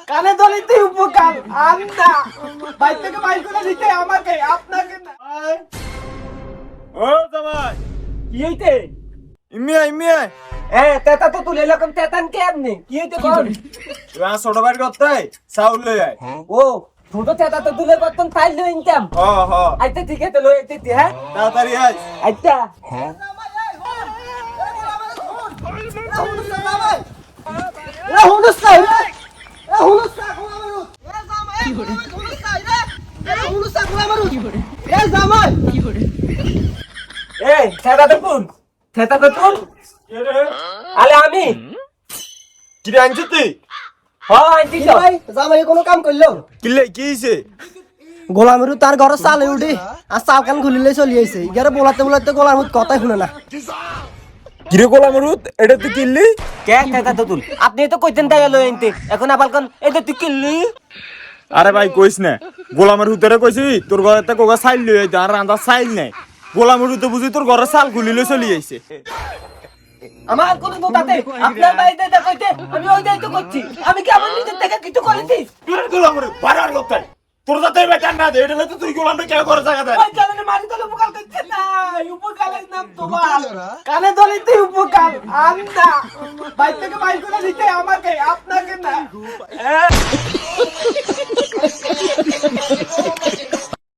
কানে ধরিতে উপকার আন্দা বাইর থেকে বাইর করে দিতে আমাকে আপনাকে না। ও জামাই কি হইতে ইমিয়া তেতা তো তুলে এরকম তেতান কেমনে কি হইতে কোন তুই ছোট ভাই করতে চাউল লই আয়। ও ছোট তেতা তো তুলে করতাম তাই লই ইনকাম হ হ আইতে ঠিক আছে লই আইতে হ্যাঁ তাড়াতাড়ি আয়। আচ্ছা আলে আমি কি রে আনছিস তুই? জামাই কোনো কাম করলো কিলে কি হইছে? গোলামেরু তার ঘর চালে উঠি আর চাল কান খুলিলে চলি আইছে ইগারে বলাতে বলাতে গোলামের কথাই শুনে না। কিরে গোলাম রুত এটা তুই কিনলি? কে তেতা তো তুল আপনি তো কইতেন তাই লই আনতে এখন আবার কোন এই তো তুই কিনলি আরে ভাই কইস না গোলামের হুতরে কইছি তোর ঘরেতে কোগা চাইল লই আইতে আর রান্দা চাইল নাই গোলামের হুতে বুঝি তোর ঘরে চাল খুলিলে চলি আইছে। আমার কোন দোতাতে আপনার বাড়িতে দেখাইতে আমি ওই দায়িত্ব করছি আমি কি আমার নিজের থেকে কিছু করেছি তুই গোলামের বাড়ার লোক তাই তোর যাতে বেটা না দে এটা তো তুই গোলামটা কে করে জায়গা দেয়। ওই কারণে মারি তো উপকার করছে না উপকারের নাম তোমার কানে ধরিতে উপকার আন্দা বাইর থেকে বাইর করে দিতে আমাকে আপনাকে না